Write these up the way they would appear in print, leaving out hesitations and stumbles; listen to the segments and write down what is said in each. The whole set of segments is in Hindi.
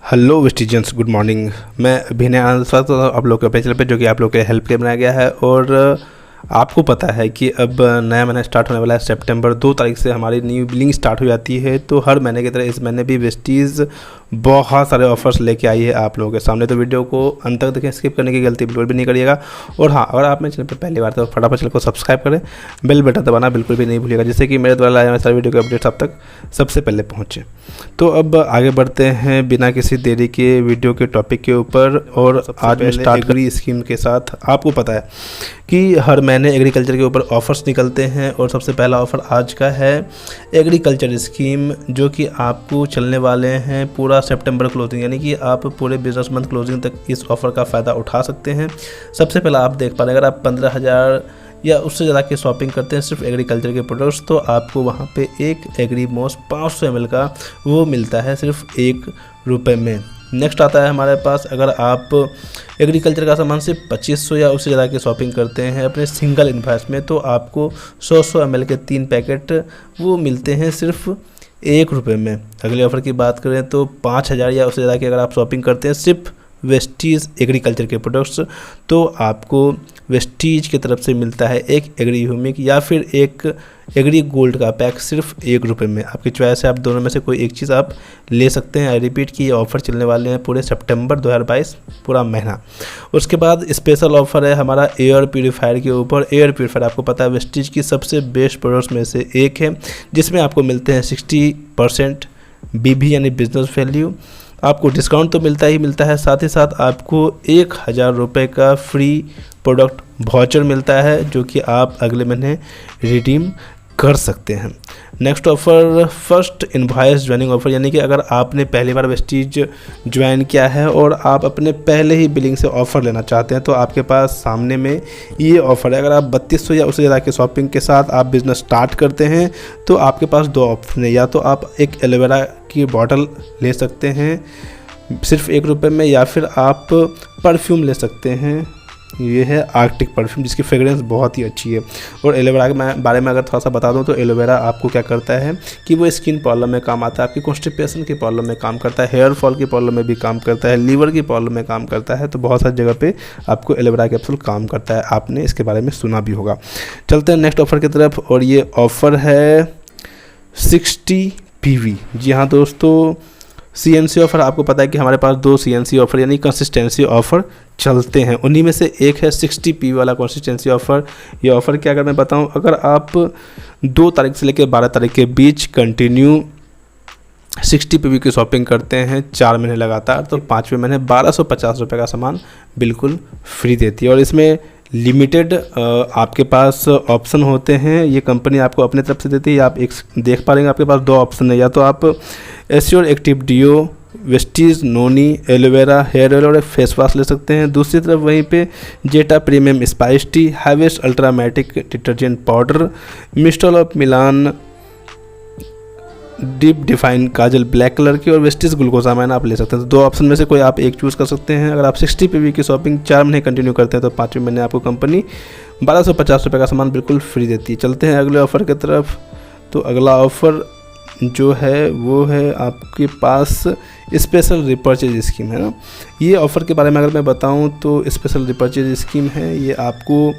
Hello वेस्टिजियंस, good morning. मैं अभिनय आनंद स्वागत करता हूं आप लोग के अपने चैनल पे, जो कि आप लोग के हेल्प के लिए बनाया गया है। और आपको पता है कि अब नया महीना स्टार्ट होने वाला है। सितंबर 2 तारीख से हमारी न्यू बिलिंग स्टार्ट हो जाती है। तो हर महीने की तरह इस महीने भी वेस्टीज़ बहुत सारे ऑफर्स लेके आई है आप लोगों के सामने। तो वीडियो को अंत तक देखें, स्किप करने की गलती बिल्कुल भी नहीं करिएगा। और हाँ, अगर आप मेरे चैनल पर पहली बार तो फटाफट चैनल को सब्सक्राइब करें, बेल बटन दबाना बिल्कुल भी नहीं भूलिएगा, जिससे कि मेरे द्वारा लाए जाने सारे वीडियो के अपडेट्स आप तक सबसे पहले पहुँचे। तो अब आगे बढ़ते हैं बिना किसी देरी के वीडियो के टॉपिक के ऊपर। और आज मैं स्टार्ट करी स्कीम के साथ। आपको पता है कि हर महीने एग्रीकल्चर के ऊपर ऑफर्स निकलते हैं, और सबसे पहला ऑफ़र आज का है एग्रीकल्चर स्कीम, जो कि आपको चलने वाले हैं पूरा सितंबर क्लोजिंग, यानी कि आप पूरे बिजनेस मंथ क्लोजिंग तक इस ऑफ़र का फ़ायदा उठा सकते हैं। सबसे पहला आप देख पा रहे हैं, अगर आप 15,000 या उससे ज़्यादा की शॉपिंग करते हैं सिर्फ एग्रीकल्चर के प्रोडक्ट्स, तो आपको वहाँ पे एक एग्रीमोस 500 ml का वो मिलता है सिर्फ ₹1 में। नेक्स्ट आता है हमारे पास, अगर आप एग्रीकल्चर का सामान सिर्फ 2500 या उससे ज़्यादा की शॉपिंग करते हैं अपने सिंगल इन्वाइस में, तो आपको 100 ml के 3 पैकेट वो मिलते हैं सिर्फ ₹1 में। अगले ऑफ़र की बात करें तो 5000 या उससे ज़्यादा की अगर आप शॉपिंग करते हैं सिर्फ वेस्टीज़ एग्रीकल्चर के प्रोडक्ट्स, तो आपको वेस्टीज की तरफ से मिलता है एक एग्री ह्यूमिक या फिर एक एग्री गोल्ड का पैक सिर्फ ₹1 में। आपकी चॉइस है, आप दोनों में से कोई एक चीज़ आप ले सकते हैं। आई रिपीट कि ये ऑफ़र चलने वाले हैं पूरे सितंबर 2022 पूरा महीना। उसके बाद स्पेशल ऑफ़र है हमारा एयर प्यूरीफायर के ऊपर। एयर प्यूरीफायर आपको पता है वेस्टीज की सबसे बेस्ट प्रोडक्ट्स में से एक है, जिसमें आपको मिलते हैं 60% BV यानी बिजनेस वैल्यू। आपको डिस्काउंट तो मिलता ही मिलता है, साथ ही साथ आपको ₹1000 का फ्री प्रोडक्ट वाउचर मिलता है, जो कि आप अगले महीने रिडीम कर सकते हैं। Next offer first invoice joining offer, यानी कि अगर आपने पहली बार वेस्टीज ज्वाइन किया है और आप अपने पहले ही बिलिंग से ऑफ़र लेना चाहते हैं, तो आपके पास सामने में ये ऑफ़र है। अगर आप 3200 या उससे ज़्यादा की शॉपिंग के साथ आप बिज़नेस स्टार्ट करते हैं, तो आपके पास 2 ऑप्शन है। या तो आप एक एलोवेरा की बॉटल ले सकते हैं सिर्फ ₹1 में, या फिर आप परफ्यूम ले सकते हैं। ये है आर्कटिक परफ्यूम, जिसकी फ्रेगरेंस बहुत ही अच्छी है। और एलोवेरा के बारे में अगर थोड़ा सा बता दूं, तो एलोवेरा आपको क्या करता है कि वो स्किन प्रॉब्लम में काम आता है, आपकी कॉन्स्टिपेशन की प्रॉब्लम में काम करता है, हेयर फॉल की प्रॉब्लम में भी काम करता है, लीवर की प्रॉब्लम में काम करता है। तो बहुत सारी जगह पे आपको एलोवेरा कैप्सूल काम करता है, आपने इसके बारे में सुना भी होगा। चलते हैं नेक्स्ट ऑफ़र की तरफ, और ये ऑफ़र है 60 PV। जी हाँ दोस्तों, CNC ऑफ़र आपको पता है कि हमारे पास 2 CNC ऑफ़र यानी कंसिस्टेंसी ऑफ़र चलते हैं। उन्हीं में से एक है 60 PV वाला कंसिस्टेंसी ऑफ़र। ये ऑफ़र क्या, अगर मैं बताऊं, अगर आप 2 तारीख से लेकर 12 तारीख के बीच कंटिन्यू 60 PV की शॉपिंग करते हैं 4 महीने लगातार, तो 5वें महीने ₹1250 का सामान बिल्कुल फ्री देती है। और इसमें लिमिटेड आपके पास ऑप्शन होते हैं, ये कंपनी आपको अपने तरफ से देती है। आप एक देख पा रहे हैं, आपके पास 2 ऑप्शन है, या तो आप assure active deo, Vestige noni, aloe vera hair oil face wash ले सकते हैं। दूसरी तरफ वहीं पे zeta premium spice tea, harvest ultramatic detergent powder, mist of Milan deep define kajal black colour की, और वेस्टीज ग्लूकोजामाइन आप ले सकते हैं। तो 2 ऑप्शन में से कोई आप एक चूज़ कर सकते हैं। अगर आप 60 PV की शॉपिंग 4 महीने कंटिन्यू करते हैं, तो 5वें महीने आपको कंपनी ₹1250 का सामान बिल्कुल फ्री देती है। चलते हैं अगले ऑफ़र की तरफ। तो अगला ऑफ़र जो है वो है आपके पास स्पेशल रिपर्चेज स्कीम है ना। ये ऑफ़र के बारे में अगर मैं बताऊं, तो स्पेशल रिपर्चेज स्कीम है, ये आपको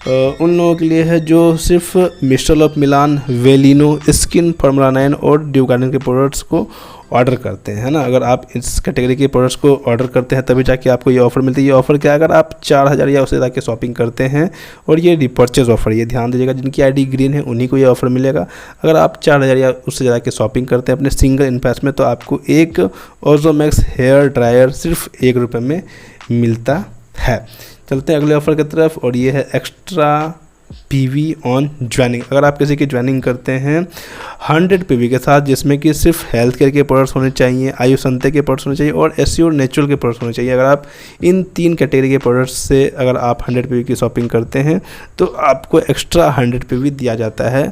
उन लोगों के लिए है जो सिर्फ mister of Milan, Velino, skin formula 9 और ड्यू गार्डन के प्रोडक्ट्स को ऑर्डर करते हैं, है ना। अगर आप इस कैटेगरी के प्रोडक्ट्स को ऑर्डर करते हैं तभी जाके आपको ये ऑफ़र मिलती है। ये ऑफ़र क्या है, अगर आप 4000 या उससे ज़्यादा की शॉपिंग करते हैं, और ये रिपर्चेज ऑफ़र, ये ध्यान दीजिएगा, जिनकी ID ग्रीन है उन्हीं को ये ऑफ़र मिलेगा। अगर आप 4000 या उससे ज़्यादा की शॉपिंग करते हैं अपने सिंगल इन्वेस्ट में, तो आपको एक ओज़ोमैक्स हेयर ड्रायर सिर्फ ₹1 में मिलता है। चलते हैं अगले ऑफ़र की तरफ, और ये है एक्स्ट्रा PV ऑन ज्वाइनिंग। अगर आप किसी की ज्वाइनिंग करते हैं 100 PV के साथ, जिसमें कि सिर्फ हेल्थ केयर के प्रोडक्ट्स होने चाहिए, आयुषंते के प्रोडक्ट्स होने चाहिए और एश्योर नेचुरल के प्रोडक्ट्स होने चाहिए। अगर आप इन 3 कैटेगरी के प्रोडक्ट्स से अगर आप 100 PV की शॉपिंग करते हैं, तो आपको एक्स्ट्रा 100 PV दिया जाता है,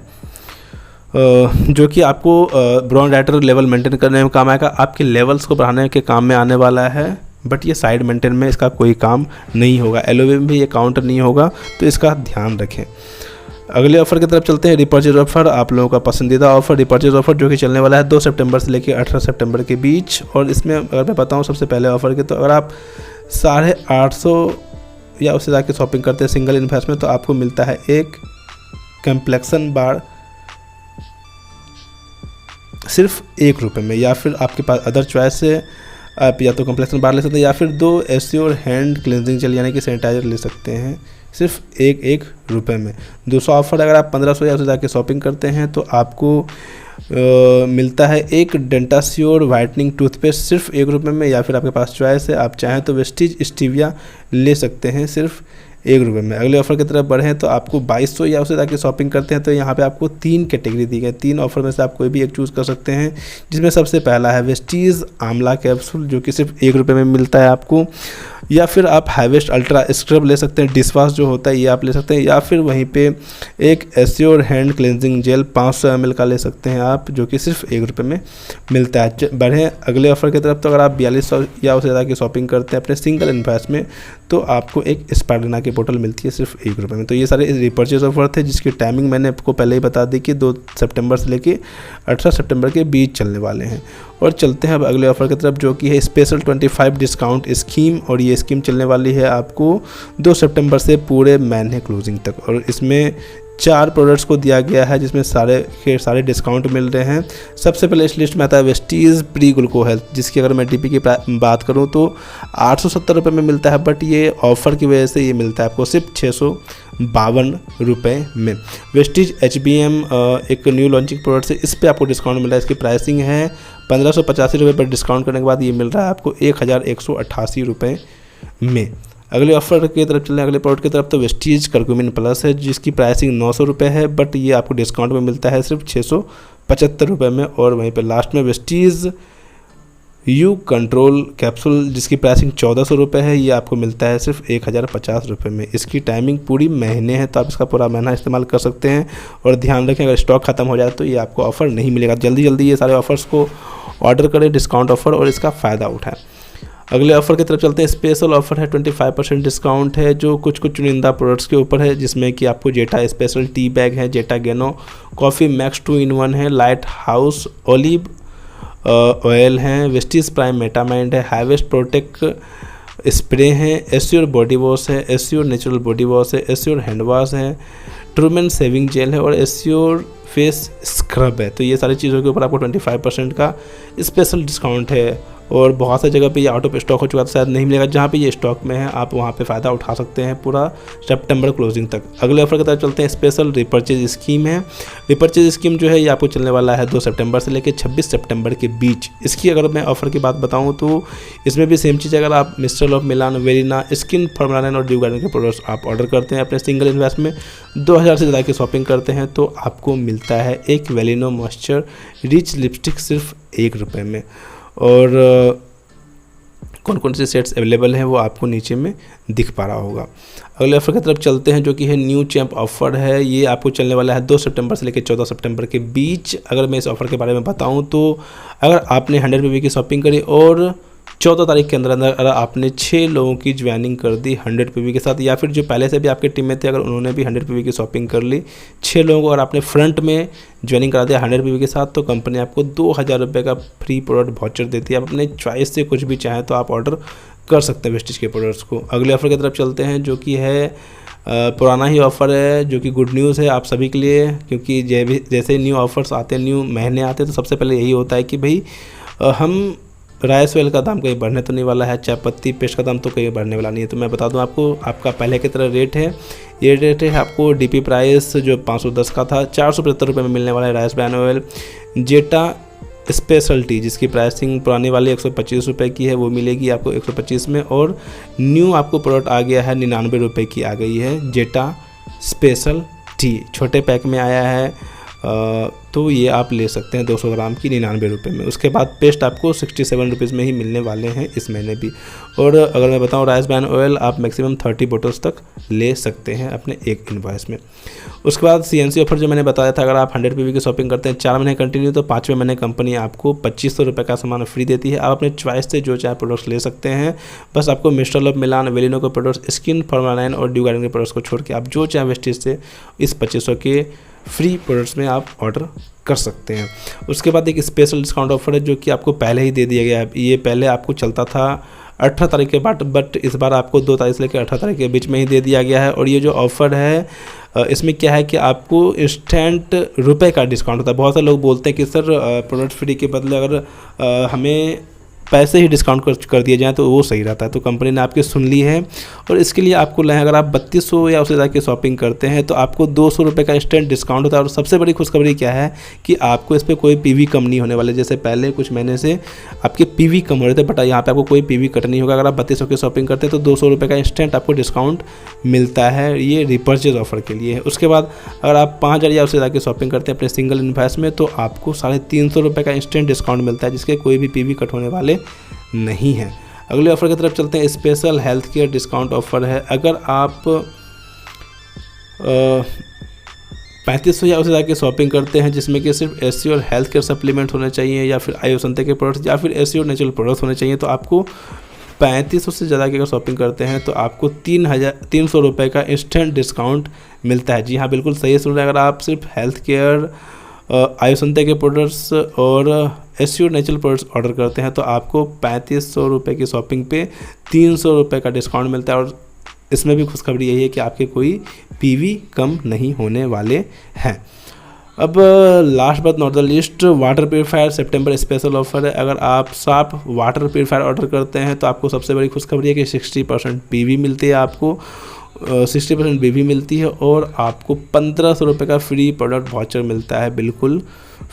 जो कि आपको ब्राउन राइटर लेवल मेंटेन करने में काम आएगा, आपके लेवल्स को बढ़ाने के काम में आने वाला है। बट ये साइड मेंटेन में इसका कोई काम नहीं होगा, एलोवे में भी ये काउंटर नहीं होगा, तो इसका ध्यान रखें। अगले ऑफर की तरफ चलते हैं, रिपर्चेज ऑफर। आप लोगों का पसंदीदा ऑफर रिपर्चेज ऑफर जो कि चलने वाला है 2 सितंबर से लेकर 18 सितंबर के बीच। और इसमें अगर मैं बताऊं सबसे पहले ऑफर के, तो अगर आप 850 या उससे ज़्यादा शॉपिंग करते हैं सिंगल इन्वेस्ट में, तो आपको मिलता है एक कम्प्लेक्सन बार सिर्फ ₹1 में, या फिर आपके पास अदर चॉइस है, आप या तो कम्प्लेक्सन बार ले सकते हैं या फिर 2 एस्योर हैंड क्लिनजिंग जेल यानी कि सैनिटाइजर ले सकते हैं सिर्फ ₹1 में। दूसरा ऑफर, अगर आप 1500 या उससे ज़्यादा शॉपिंग करते हैं तो आपको मिलता है एक डेंटास्योर वाइटनिंग टूथपेस्ट सिर्फ ₹1 में, या फिर आपके पास चॉइस है, आप चाहें तो वेस्टीज स्टीविया ले सकते हैं सिर्फ ₹1 में। अगले ऑफर की तरफ बढ़ें तो आपको 2200 या उससे ज़्यादा शॉपिंग करते हैं तो यहाँ पे आपको 3 कैटेगरी दी गई। 3 ऑफर में से आप कोई भी एक चूज़ कर सकते हैं, जिसमें सबसे पहला है वेस्टीज आंवला कैप्सूल जो कि सिर्फ ₹1 में मिलता है आपको, या फिर आप हाईवेस्ट अल्ट्रा स्क्रब ले सकते हैं, डिशवॉश जो होता है ये आप ले सकते हैं, या फिर वहीं पे एक assure hand cleansing gel 500 ml का ले सकते हैं आप, जो कि सिर्फ ₹1 में मिलता है। बढ़ें अगले ऑफर की तरफ, तो अगर आप 4200 या उससे ज़्यादा की शॉपिंग करते हैं अपने सिंगल इन्वेस्ट में, तो आपको एक स्पाइरलिना की बोतल मिलती है सिर्फ ₹1 में। तो ये सारे रिपर्चेज ऑफर थे, जिसकी टाइमिंग मैंने आपको पहले ही बता दी कि 2 सितंबर से लेकर 18 सितंबर के बीच चलने वाले हैं। और चलते हैं अब अगले ऑफर की तरफ, जो कि है स्पेशल 25 डिस्काउंट स्कीम। और ये स्कीम चलने वाली है आपको 2 सितंबर से पूरे महीने क्लोजिंग तक, और इसमें 4 प्रोडक्ट्स को दिया गया है जिसमें सारे के सारे डिस्काउंट मिल रहे हैं। सबसे पहले इस लिस्ट में आता है वेस्टीज प्री ग्लूको हेल्थ, जिसकी अगर मैं डीपी की बात करूं तो ₹870 में मिलता है, बट ये ऑफ़र की वजह से ये मिलता है आपको सिर्फ ₹652 में। वेस्टीज HBM एक न्यू लॉन्चिंग प्रोडक्ट है, इस पर आपको डिस्काउंट मिल रहा है। इसकी प्राइसिंग है ₹1585 पर, डिस्काउंट करने के बाद ये मिल रहा है आपको ₹1188 में। अगले ऑफर की तरफ चलते हैं, अगले प्रोडक्ट की तरफ, तो वेस्टीज करक्यूमिन प्लस है, जिसकी प्राइसिंग ₹900 है, बट ये आपको डिस्काउंट में मिलता है सिर्फ ₹675 में। और वहीं पे लास्ट में वेस्टीज यू कंट्रोल कैप्सूल, जिसकी प्राइसिंग ₹1400 है, ये आपको मिलता है सिर्फ ₹1050 में। इसकी टाइमिंग पूरी महीने है, तो आप इसका पूरा महीना इस्तेमाल कर सकते हैं। और ध्यान रखें, अगर स्टॉक खत्म हो जाए तो ये आपको ऑफ़र नहीं मिलेगा। जल्दी जल्दी ये सारे ऑफर्स को ऑर्डर करें, डिस्काउंट ऑफर, और इसका फ़ायदा उठाएँ। अगले ऑफर की तरफ चलते हैं, स्पेशल ऑफर है, 25% डिस्काउंट है, जो कुछ चुनिंदा प्रोडक्ट्स के ऊपर है, जिसमें कि आपको जेटा स्पेशल टी बैग है, जेटा गेनो कॉफ़ी मैक्स 2-in-1 है, लाइट हाउस ओलिव ऑयल है, वेस्टीज प्राइम मेटामाइंड है, हाईवेस्ट प्रोटेक्ट स्प्रे है, एस्योर बॉडी वॉश है, एस्योर नेचुरल बॉडी वॉश है, एस्योर हैंड वॉश है, ट्रूमेन सेविंग जेल है, और एस्योर फेस स्क्रब है। तो ये सारी चीज़ों के ऊपर आपको 25% का स्पेशल डिस्काउंट है। और बहुत सी जगह पे ये आउट ऑफ स्टॉक हो चुका, तो शायद नहीं मिलेगा। जहाँ पे ये स्टॉक में है आप वहाँ पे फ़ायदा उठा सकते हैं पूरा सितंबर क्लोजिंग तक। अगले ऑफर की तरफ चलते हैं, स्पेशल रिपर्चेज स्कीम है। रिपर्चेज स्कीम जो है ये आपको चलने वाला है 2 सितंबर से लेकर 26 सितंबर के बीच। इसकी अगर मैं ऑफर की बात बताऊँ तो इसमें भी सेम चीज़, अगर आप mister of Milan, Verina, skin formula और ड्यू गार्डन के प्रोडक्ट्स आप ऑर्डर करते हैं अपने सिंगल इन्वेस्ट में, 2000 से ज़्यादा की शॉपिंग करते हैं, तो आपको मिलता है एक वेलिनो मॉइस्चर रिच लिपस्टिक सिर्फ ₹1 में। और कौन कौन से सेट्स अवेलेबल हैं वो आपको नीचे में दिख पा रहा होगा। अगले ऑफर की तरफ चलते हैं, जो कि है न्यू चैम्प ऑफर है। ये आपको चलने वाला है 2 सितंबर से लेकर 14 सितंबर के बीच। अगर मैं इस ऑफर के बारे में बताऊं तो अगर आपने ₹100 की शॉपिंग करी और 14 तारीख के अंदर अगर आपने 6 लोगों की ज्वाइनिंग कर दी ₹100 के साथ, या फिर जो पहले से भी आपके टीम में थे अगर उन्होंने भी ₹100 की शॉपिंग कर ली, 6 लोगों को अगर आपने फ्रंट में ज्वाइनिंग करा दिया ₹100 के साथ, तो कंपनी आपको ₹2000 का फ्री प्रोडक्ट वाउचर देती है। आप अपने चॉइस से कुछ भी चाहें तो आप ऑर्डर कर सकते हैं वेस्टीज के प्रोडक्ट्स को। अगले ऑफर की तरफ चलते हैं, जो कि है पुराना ही ऑफ़र है, जो कि गुड न्यूज़ है आप सभी के लिए, क्योंकि जैसे न्यू ऑफर्स आते हैं, न्यू महीने आते हैं, तो सबसे पहले यही होता है कि भाई हम राइस ऑयल का दाम कहीं बढ़ने तो नहीं वाला है, चाय पत्ती पेस्ट का दाम तो कहीं बढ़ने वाला नहीं है। तो मैं बता दूं आपको, आपका पहले की तरह रेट है, ये रेट है आपको डीपी प्राइस जो 510 का था, ₹475 में मिलने वाला है राइस ब्रांड ऑयल। जेटा स्पेशल टी, जिसकी प्राइसिंग पुरानी वाली ₹125 की है, वो मिलेगी आपको 125 में। और न्यू आपको प्रोडक्ट आ गया है, ₹99 की आ गई है जेटा स्पेशल टी, छोटे पैक में आया है, तो ये आप ले सकते हैं 200 ग्राम की 99 रुपये में। उसके बाद पेस्ट आपको 67 रुपीज़ में ही मिलने वाले हैं इस महीने भी। और अगर मैं बताऊं राइस ब्रान ऑयल आप मैक्सिमम 30 बोटल्स तक ले सकते हैं अपने एक इनवॉइस में। उसके बाद CNC ऑफर जो मैंने बताया था, अगर आप 100 PV की शॉपिंग करते हैं 4 महीने कंटिन्यू, तो 5वें महीने कंपनी आपको 2500 रुपये का सामान फ्री देती है। आप अपने चॉइस से जो चाहे प्रोडक्ट्स ले सकते हैं। बस आपको मिस्टर लव, मिलान, वेलिनो के प्रोडक्ट्स, स्किन फॉर्मुला9 और ड्यू गार्डन के प्रोडक्ट्स को छोड़ के आप जो चाहे वेस्टेज से इस 2500 के फ्री प्रोडक्ट्स में आप ऑर्डर कर सकते हैं। उसके बाद एक स्पेशल डिस्काउंट ऑफर है जो कि आपको पहले ही दे दिया गया है। ये पहले आपको चलता था 18 तारीख के बाद, बट इस बार आपको 2 तारीख से लेकर 18 तारीख के बीच में ही दे दिया गया है। और ये जो ऑफ़र है इसमें क्या है कि आपको इंस्टेंट रुपए का डिस्काउंट होता है। बहुत सारे लोग बोलते हैं कि सर प्रोडक्ट फ्री के बदले अगर हमें पैसे ही डिस्काउंट कर दिए जाएँ तो वो सही रहता है। तो कंपनी ने आपकी सुन ली है और इसके लिए आपको अगर आप 3200 या उससे ज़्यादा की शॉपिंग करते हैं तो आपको 200 रुपये का इंस्टेंट डिस्काउंट होता है। और सबसे बड़ी खुशखबरी क्या है कि आपको इस पर कोई PV कम नहीं होने वाले। जैसे पहले कुछ महीने से आपके PV कम हो रहे थे, बट यहाँ पे आपको कोई PV कट नहीं होगा। अगर आप 3200 की शॉपिंग करते हैं तो 200 रुपये का इंस्टेंट आपको डिस्काउंट मिलता है। ये रिपर्चेज ऑफर के लिए है। उसके बाद अगर आप 5000 या उससे ज़्यादा की शॉपिंग करते हैं अपने सिंगल इन्वॉइस में तो आपको 350 रुपये का इंस्टेंट डिस्काउंट मिलता है, जिसके कोई भी PV कट होने वाले नहीं है। अगले ऑफर की तरफ चलते हैं। Special health care discount offer है। अगर आप 3500 या उससे ज़्यादा की शॉपिंग करते हैं जिसमें कि सिर्फ SC और हेल्थ केयर सप्लीमेंट होने चाहिए या फिर आयुसंते के प्रोडक्ट्स या फिर SC और नेचुरल प्रोडक्ट्स होने चाहिए, तो आपको 3500 से ज़्यादा की अगर शॉपिंग करते हैं तो आपको 300 रुपये का इंस्टेंट डिस्काउंट मिलता है। जी हाँ, बिल्कुल सही सुन रहे हैं। अगर आप सिर्फ हेल्थ केयर, आयुसंते के प्रोडक्ट्स और SC और नेचुरल प्रोडक्ट्स ऑर्डर करते हैं तो आपको 3500 रुपये की शॉपिंग पे 300 रुपये का डिस्काउंट मिलता है। और इसमें भी खुशखबरी यही है कि आपके कोई PV कम नहीं होने वाले हैं। अब last but not the list, water purifier September special offer है। अगर आप साफ वाटर प्योरीफायर ऑर्डर करते हैं तो आपको सबसे बड़ी खुशखबरी है कि 60% PV मिलती है, आपको 60% PV मिलती है और आपको 1500 रुपये का फ्री प्रोडक्ट वाउचर मिलता है, बिल्कुल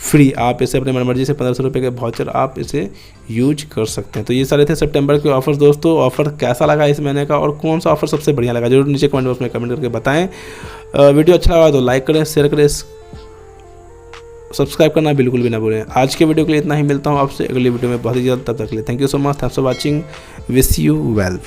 फ्री। आप इसे अपने मनमर्जी से 1500 रुपये के वाउचर आप इसे यूज कर सकते हैं। तो ये सारे थे सितंबर के ऑफर्स। दोस्तों, ऑफर कैसा लगा इस महीने का और कौन सा ऑफर सबसे बढ़िया लगा जरूर नीचे कमेंट बॉक्स में कमेंट करके बताएं। वीडियो अच्छा लगा तो लाइक करें, शेयर करें, सब्सक्राइब करना बिल्कुल भी ना भूलें। आज के वीडियो के लिए इतना ही, मिलता हूँ आपसे अगली वीडियो में बहुत ही जल्द। तब तक के लिए thank you so much, thanks for watching, wish you well.